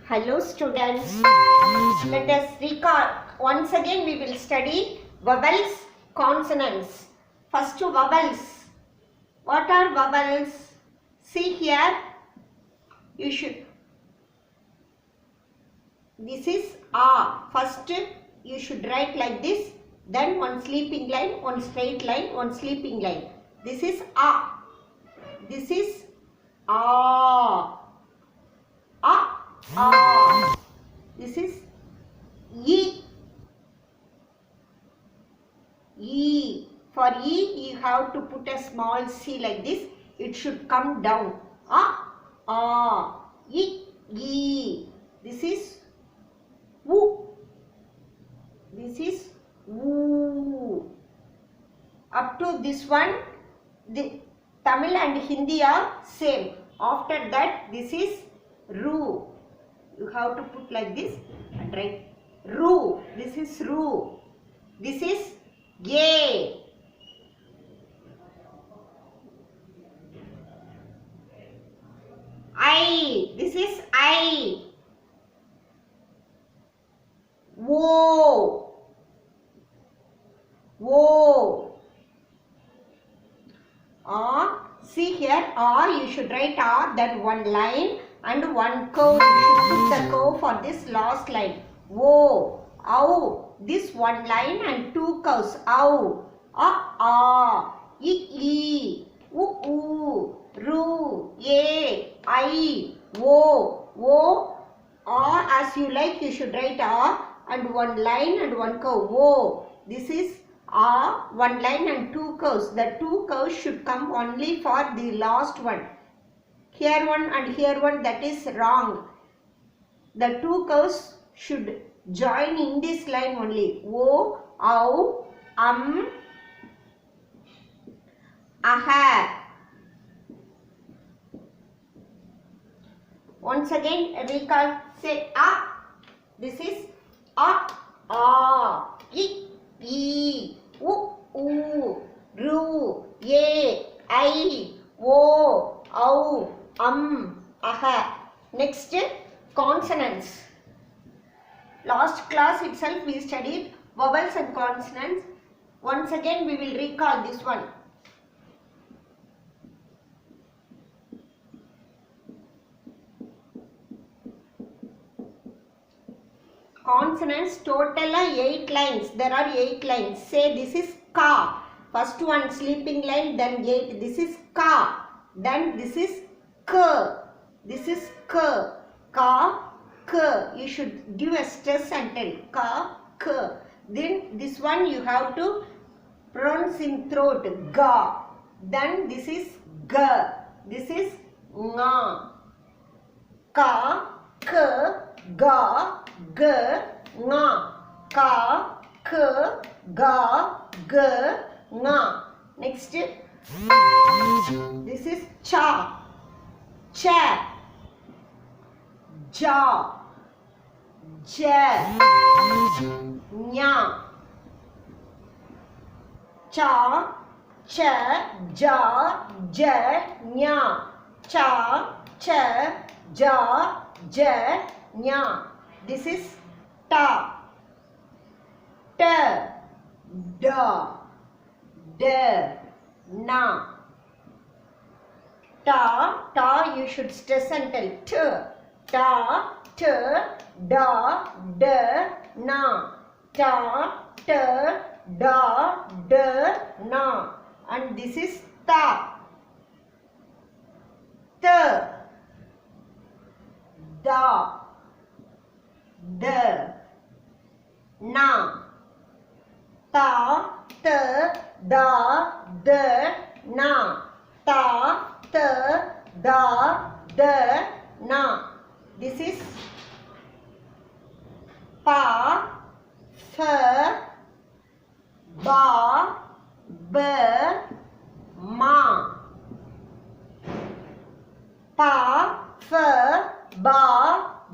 Hello students, let us recall. Once again we will study vowels, consonants. First vowels. What are vowels? See here, you should, this is A. First you should write like this, then one sleeping line, one straight line, one sleeping line. This is A. This is A. A. This is E. E. For E, you have to put a small C like this. It should come down. A. E. E. This is W. This is W. Up to this one, the Tamil and Hindi are same. After that, this is Ru. You have to put like this and write Ru. This is Ru. This is A. I. This is I. Wo. Wo. See here, you should write then one line and one curve. You should put the curve for this last line. Wo. Ow. This one line and two curves. Ow. E. U. Ru. A. I. Wo. As you like, you should write and one line and one curve. Wo. This is one line and two curves. The two curves should come only for the last one. Here one and here one, that is wrong. The two curves should join in this line only. O, ow, aha. Once again, recall, say A. This is A. E. U. Ru. A. I. O. Ow. Aha. Next, consonants. Last class itself we studied vowels and consonants. Once again we will recall this one. Consonants total 8 lines. There are 8 lines. Say this is Ka. First one sleeping line, then 8. This is Ka. Then this is K. This is K. Ka, K. You should give a stress and tell. Ka, K. Then this one you have to pronounce in throat. Ga. Then this is G. This is Nga. Ka, K, Ga, G, Nga. Ka, K, Ga, G, Nga. Next, this is Cha. Cha. Ja. Ja. Nya. Cha. Cha. Ja. Ja. Nya. Cha. Cha. Ja. Ja. Nya. This is Ta. Ta. Da. Da. Na. Ta, you should stress and tell. T. Ta, t, da, da, na. Ta, t, da, da, na. And this is Ta. T. Da. Da. Na. Ta, t, da, da, na. Ta, t, da, da, na. This is Pa, Fa, Ba, Ba, Ma. Pa, Fa, Ba,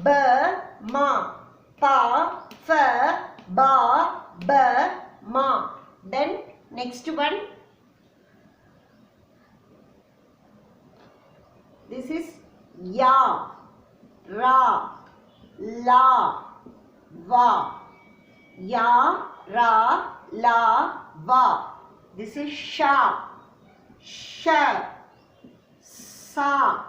Ba, Ma. Pa, Fa, Ba, Ba, Ma. Then next one. This is Ya. Ra. la, va. Ya, ra, la, va. This is sha, sha, sa,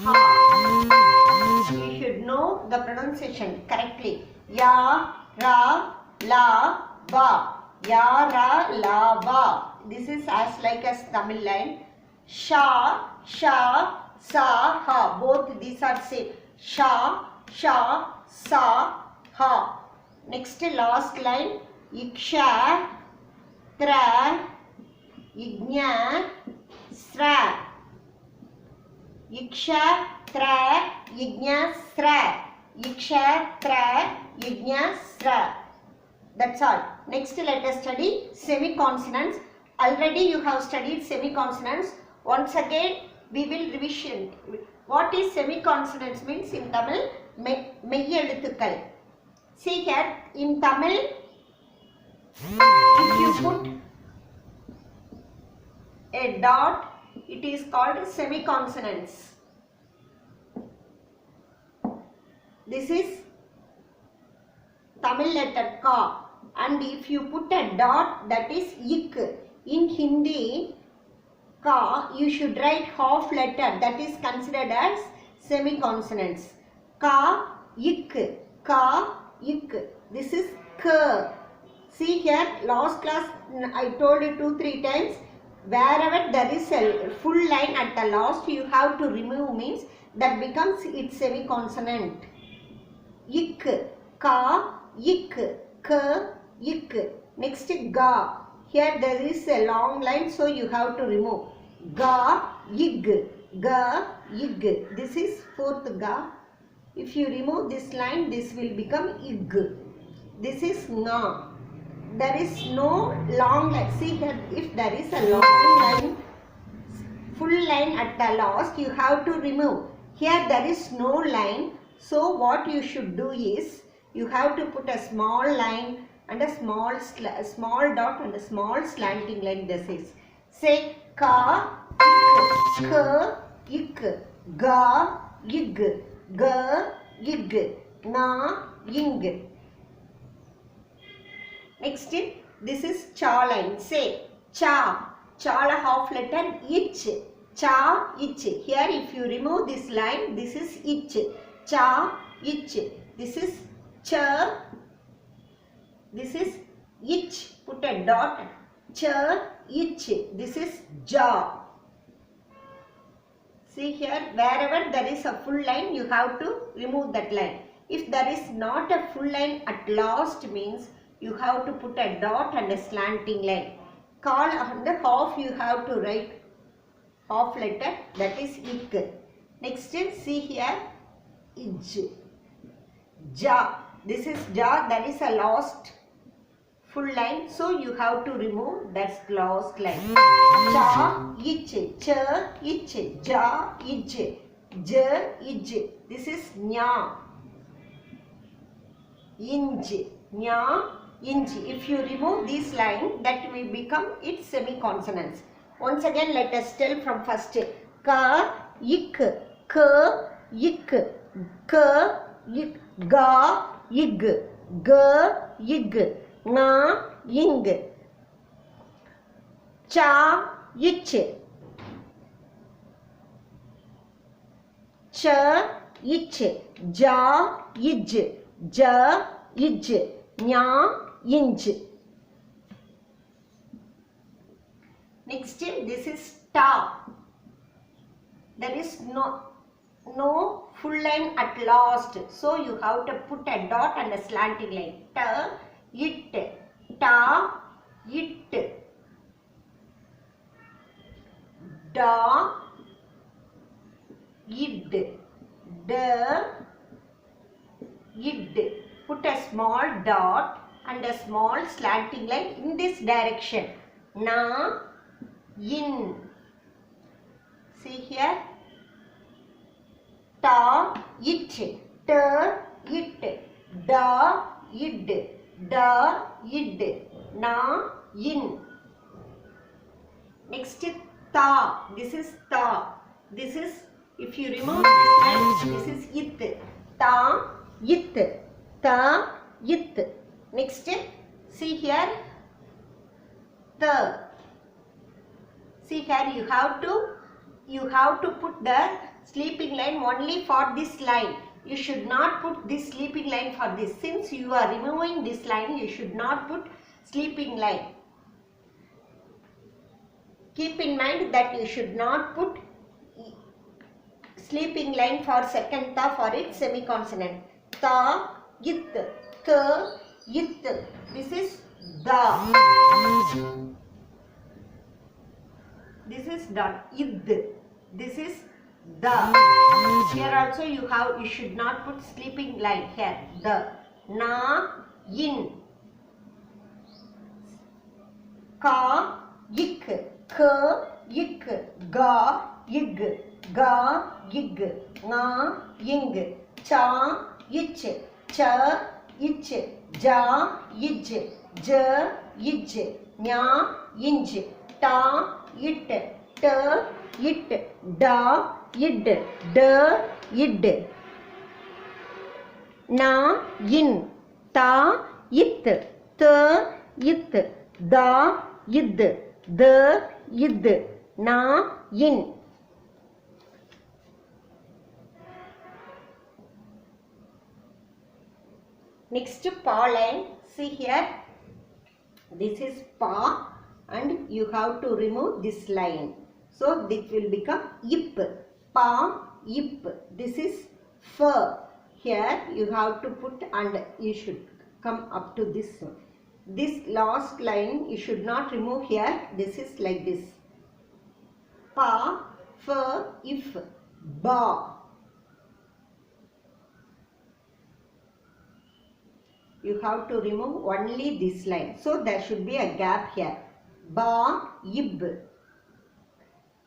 ha. You should know the pronunciation correctly. Ya, ra, la, va. Ya, ra, la, va. This is as like as Tamil line. Sha, sha, sa, ha. Both these are same. Sha, sha, sa, ha. Next last line. Iksha, tra, ignya, sra. Iksha, tra, ignya, sra. Iksha, tra, ignya, sra. That's all. Next let us study semi-consonants. Already you have studied semi-consonants. Once again we will revision. What is semi-consonants means in Tamil? மெய்யெழுத்துக்கள். See here in Tamil, if you put a dot, it is called semi-consonants. This is Tamil letter ka, and if you put a dot, that is ik. In Hindi, ka, you should write half letter, that is considered as semi-consonants. Ka, ik, ka, ik. This is k. See here, last class I told you 2-3 times, wherever there is a full line at the last, you have to remove, means that becomes its semi-consonant. Ik, ka, ik, k, ik. Next ga. Here there is a long line, so you have to remove. Ga, ig, ga, ig. This is fourth ga. If you remove this line, this will become ig. This is nga. There is no long line. See here, if there is a long line, full line at the last, you have to remove. Here there is no line. So what you should do is, you have to put a small line and a small dot and a small slanting line. This is. Say ka, ik, k, ik, ga, ig, ga, ig, na, ing. Next, this is cha line. Say cha, chala half letter, ich, cha, ich. Here if you remove this line, this is ich, cha, ich. This is cha, this is ich. Put a dot, cha, ich. This is ja. See here, wherever there is a full line, you have to remove that line. If there is not a full line at last, means you have to put a dot and a slanting line. Call on the half, you have to write half letter, that is ik. Next, see here, ij, ja. This is ja, that is a last full line, so you have to remove that last line. Cha, ich, cha, ich, ja, ij, ja, ij. This is nya, inj, nya, inj. If you remove this line, that will become its semi-consonants. Once again, let us tell from first. Ka, ik, k, ik, k, ik, ga, ig, ga, ig, na, ing. Cha, ich, cha, ich, ja, ij, ja, ij, nya, inj. Next, this is ta. There is no full line at last, so you have to put a dot and a slanting line. Ta, it, ta, it, da, id, da, id. Put a small dot and a small slanting line in this direction. Na, in. See here. Ta, it, ta, it, da, id, da, id, na, in. Next, ta. This is ta. This is If you remove this line, this is it. Ta, it. Ta, it. Next, see here. The. See here, you have to put the sleeping line only for this line. You should not put this sleeping line for this. Since you are removing this line, you should not put sleeping line. Keep in mind that you should not put sleeping line for second ta for its semi-consonant. Ta, it, the, it. This is the. This is done. Id. This is the. Here also you should not put sleeping line here. The. Na, in. Ka, ik. K, ik. Ga, ig. Ga, ig. Nga, ying. Cha, ich. Cha, ich. Ja, ij. Ja, ij. Nya, inj. Ta, it, t, it, da, id, d, id. Na, in, ta, it, t, it, da, id, d, id. Na, in. Next pa line, see here. This is pa. And you have to remove this line. So this will become ip. Pa, ip. This is f. Here you have to put and you should come up to this one. This last line you should not remove here. This is like this. Pa, f, if, ba. You have to remove only this line. So there should be a gap here. Ba, ib.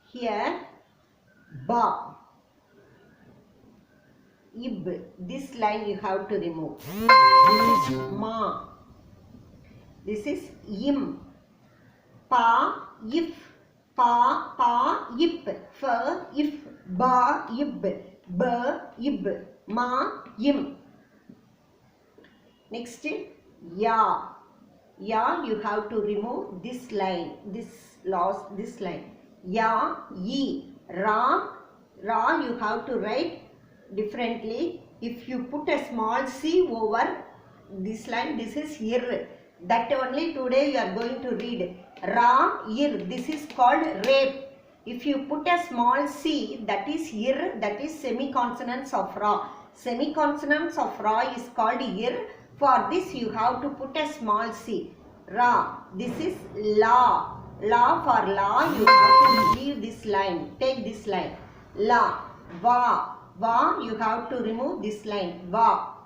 Here, ba, ib. This line you have to remove. This is ma. This is im. Pa, if. Pa, ip. F, if. Ba, ib. B, ib. Ma, im. Next, ya. Ya, you have to remove this line, this line. Ya, ye. Ra, you have to write differently. If you put a small c over this line, this is ir. That only today you are going to read. Ra, ir. This is called rape. If you put a small c, that is ir, that is semi-consonants of ra. Semi-consonants of ra is called ir. For this you have to put a small c. Ra. This is la. La for la you have to leave this line. Take this line. La. Va. Va you have to remove this line. Va.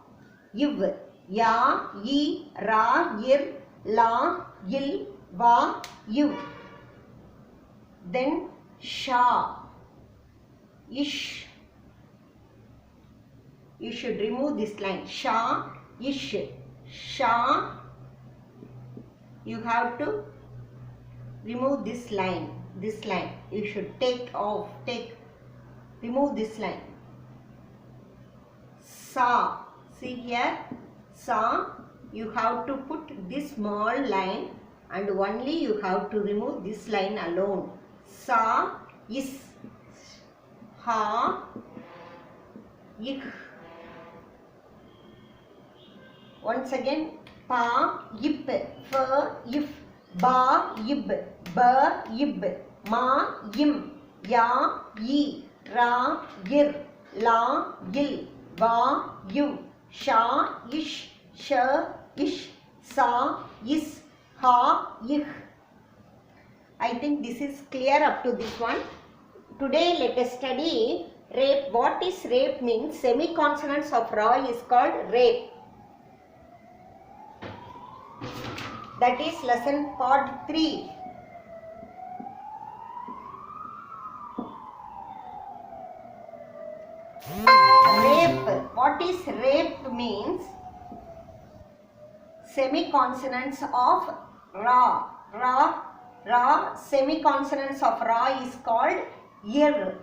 Iv. Ya. Ye. Ra. Ir. La. Il. Va. Iv. Then sha. Ish. You should remove this line. Sha. Ish. Sha. You have to remove this line. This line. You should take off. Remove this line. Sa. See here. Sa. You have to put this small line and only you have to remove this line alone. Sa. Is. Ha. Ik. Once again, pa, ip, f, if, ba, ib, ba, ib, ma, im, ya, ye, ra, ir, la, il, va, yu, sha, ish, sha, ish, sa, is, ha, ich. I think this is clear up to this one. Today let us study rape. What is rape means? Semi-consonants of ra is called rape. That is lesson part 3. Rape. What is rape means? Semi-consonants of ra. Ra. Semi-consonants of ra is called ir.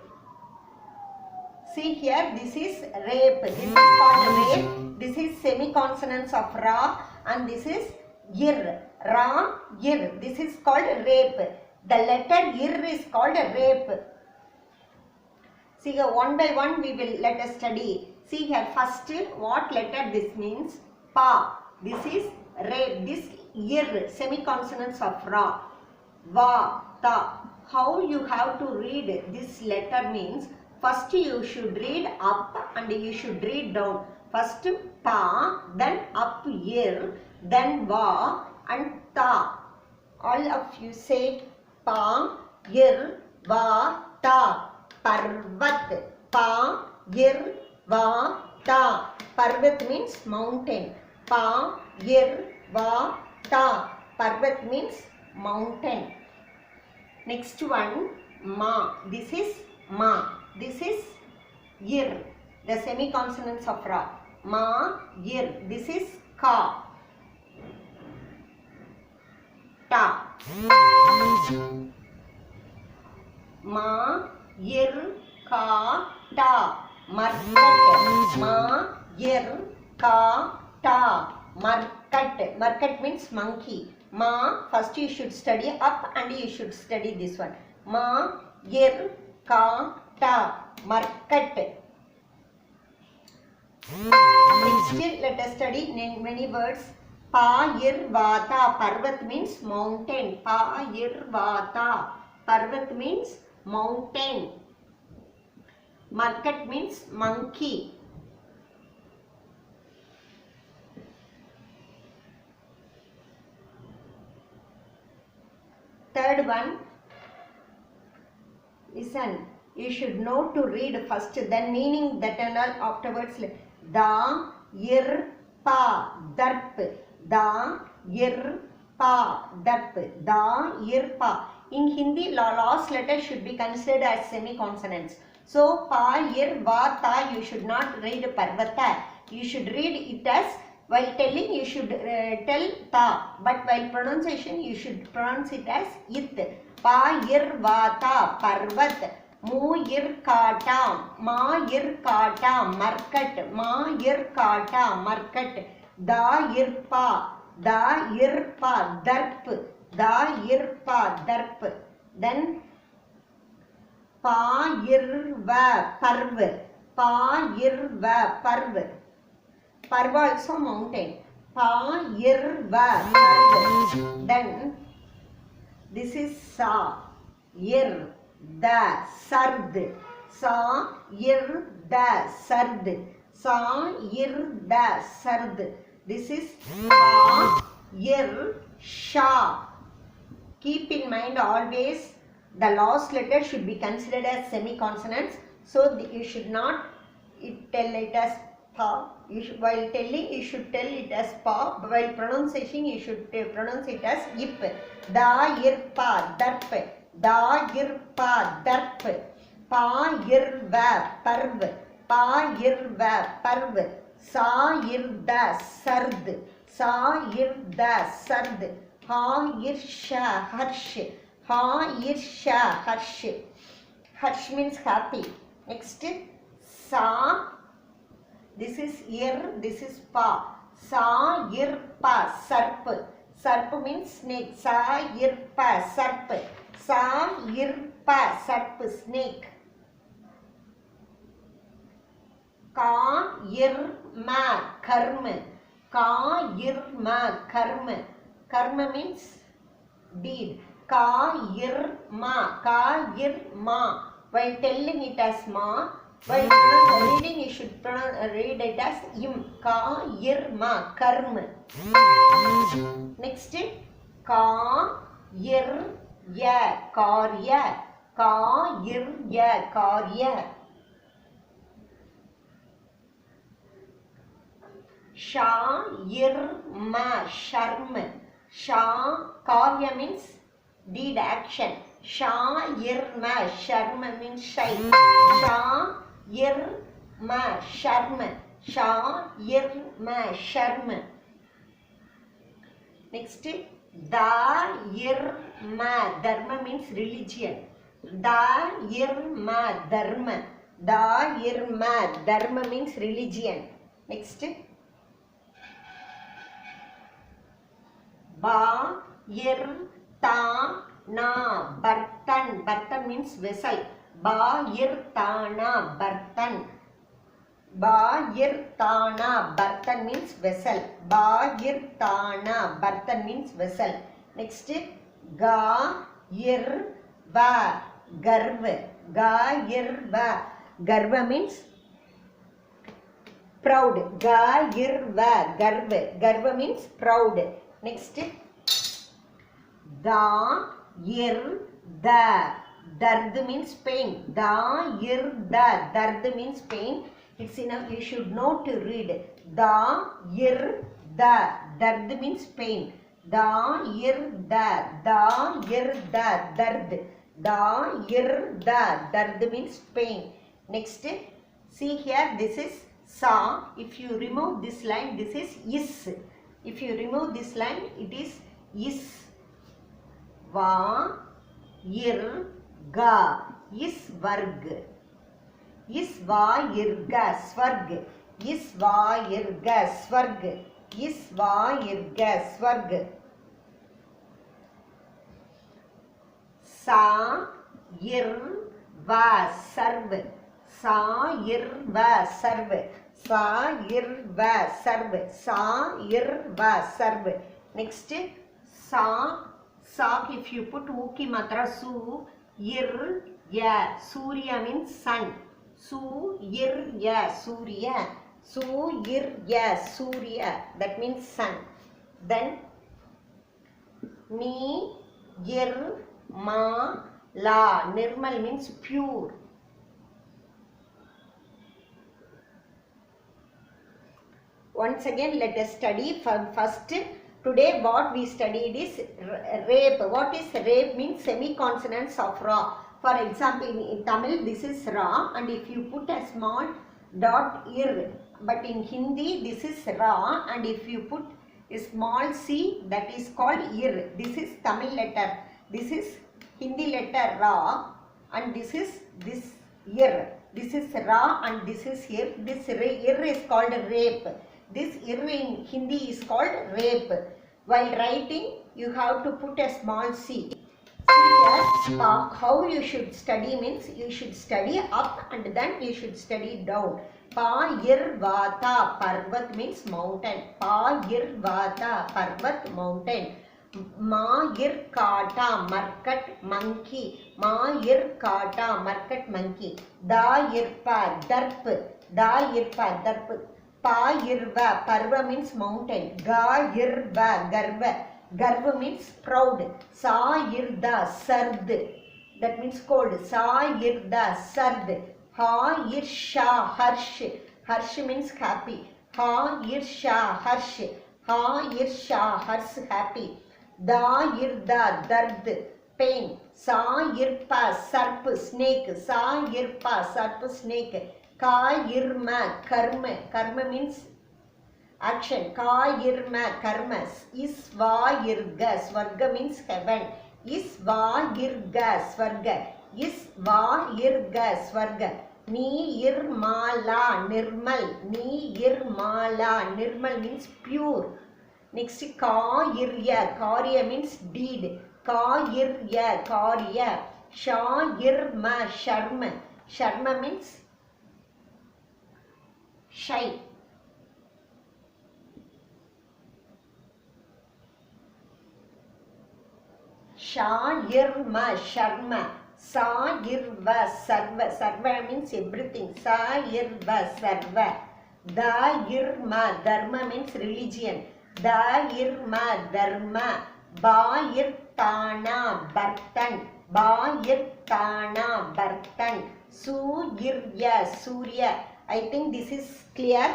See here, this is rape. This is called rape. This is semi-consonants of ra, and this is ir. Ra, ir. This is called rape. The letter ir is called rape. See here, one by one we will let us study. See here, first what letter this means? Pa. This is rape. This ir, semi-consonants of ra. Va, ta. How you have to read this letter means, first you should read up and you should read down. First pa, then up ir, then va and ta. All of you say pa, ir, va, ta. Parvat. Pa, ir, va, ta. Parvat means mountain. Pa, ir, va, ta. Parvat means mountain. Next one, ma. This is ma. This is ir, the semi-consonants of ra. Ma, ir. This is ka. Ta. Ma, ir, ka, ta. Markat. Ma, ir, ka, ta. Markat. Markat means monkey. Ma, first you should study up and you should study this one. Ma, ir, ka, ta. Markat. Next, let us study many words. Pa, ir, va, ta. Parvat means mountain. Pa, ir, va, ta. Parvat means mountain. Markat means monkey. Third one, listen, you should know to read first, then meaning that and all afterwards. Da, ir, pa, darp. Da, ir, pa, darp. Da, ir, pa. In Hindi, last letter should be considered as semi-consonants. So, pa, ir, va, ta, you should not read parvata. You should read it as, while telling you should tell ta, but while pronunciation you should pronounce it as it. Pa, ir, va, ta, parvat. Mu, ir, ka, ta. Ma, ir, ka, ta, markat. Ma, ir, ka, ta, markat. Da, ir, pa. Da, ir, pa, darp. Da, ir, pa, darp. Then pa, ir, va, parv. Pa, ir, va, parv. Parv also mountain. Pa, ir, va, parv. Then this is sa, ir, da, sard. Sa, ir, da, sard. Sa, ir, da, sard. This is pa, ir, sha. Keep in mind always the last letter should be considered as semi-consonants. So you should not tell it as pa. While telling you should tell it as pa. While pronouncing you should pronounce it as ip. Da, ir, pa, darp. Da, ir, pa, darp. Pa, ir, va, parv. Pa, ir, va, parv. Sa, ir, da, sard. Sa, ir, da, sard. Ha, ir, sha, harsh. Ha, ir, sha, harsh. Harsh means happy. Next, sa. This is ir, this is pa. Sa, ir, pa, sarp. Sarp means snake. Sa, ir, pa, sarp. Sa, ir, pa, sarp, snake. Ka, ir, ma, karma. Ka, ir, ma, karma. Karma means deed. Ka, ir, ma. Ka, ir, ma. While telling it as ma, while reading you should read it as im. Ka, ir, ma. Karma. Next, ka, ir, ya. Karya. Ka, ir, ya. Karya. Sha, ir, ma. Sharm. Sha, karya means deed, action. Sha, ir, ma. Sharm means shy. Sha, ir, ma. Sharm. Sha, ir, ma. Sharm. Next, da, ir, ma. Dharma means religion. Da, ir, ma. Dharma. Dharma. Dharma means religion. Next. Ba ir ta na. Bartan. Bartan means vessel. Ba ir ta na. Bartan. Ba-ir-ta-na, Bartan means vessel. Ba-ir-ta-na, Bartan means vessel. Next, Ga-ir-va, Garva. Ga-ir-va, Garva means proud. Ga-ir-va, Garva. Garva means proud. Next, Da-ir-da, Dard means pain. Da-ir-da, Dard means pain. It's enough, you should know to read. Da-ir-da, Dard means pain. Da-ir-da, da-ir-da, Dard. Da-ir-da, Dard means pain. Next, see here, this is Sa. If you remove this line, this is Is. If you remove this line, it is Is. Va, ir, ga, is varg. Isva-irga, Swarg. Isva-irga, Swarg. Isva-irga, Swarg. Sa-ir-va, Sarv. Sa-ir-va, Sarv. Sa-ir-va, Sarv. Sa-ir-va, Sarv. Next, Sa. Sa, if you put Uki Matra, Su, Ir, Ya. Surya means sun. Su-ir-ya, Surya. Su-ir-ya, Surya. That means sun. Then, Ni-ir-ma-la. Nirmal means pure. Once again, let us study first. Today what we studied is rape. What is rape? Means semi-consonants of Ra. For example, in Tamil, this is Ra, and if you put a small dot ir, but in Hindi, this is Ra, and if you put a small c, that is called ir. This is Tamil letter. This is Hindi letter Ra, and this is this ir. This is Ra, and this is ir. This ir is called rape. This ir in Hindi is called rape. While writing, you have to put a small c. Here, how you should study means you should study up and then you should study down. Pa-ir-vata, Parvat means mountain. Pa-ir-vata, Parvat, mountain. Ma-ir-kata, Market, monkey. Ma-ir-kata, Market, monkey. Da-ir-pa, Darp. Da-ir-pa, Darp. Pa-ir-va, Parva means mountain. Ga-ir-va, Garva. Garva means proud. Sa-ir-da, Sard. That means cold. Sa-ir-da, Sard. Ha-ir-sha, Harsh. Harsh means happy. Ha-ir-sha, Harsh. Ha-ir-sha, Harsh, happy. Da-ir-da, Dard, pain. Sa-ir-pa, Sarp, snake. Sa-ir-pa, Sarp, snake. Ka-ir-ma, karma. Karma means action. Ka-ir-ma, karmas. Is-va-ir-ga, Swarga means heaven. Is-va-ir-ga, Swarga. Is-va-ir-ga, Swarga. Ni-ir-ma-la, Nirmal. Ni-ir-ma-la, Nirmal means pure. Next, Ka-ir-ya, Karya means deed. Ka-ir-ya, Karya. Sha-ir-ma, Sharma. Sharma means shy. Sha-ir-ma, Sharma. Sa-ir-va, Sarva. Sarva means everything. Sa-ir-va, Sarva. Da-ir-ma, Dharma means religion. Da-ir-ma, Dharma. Ba-ir-ta-na, Bartan. Ba-ir-ta-na, Bartan. Su-ir-ya, Surya. I think this is clear.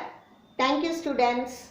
Thank you, students.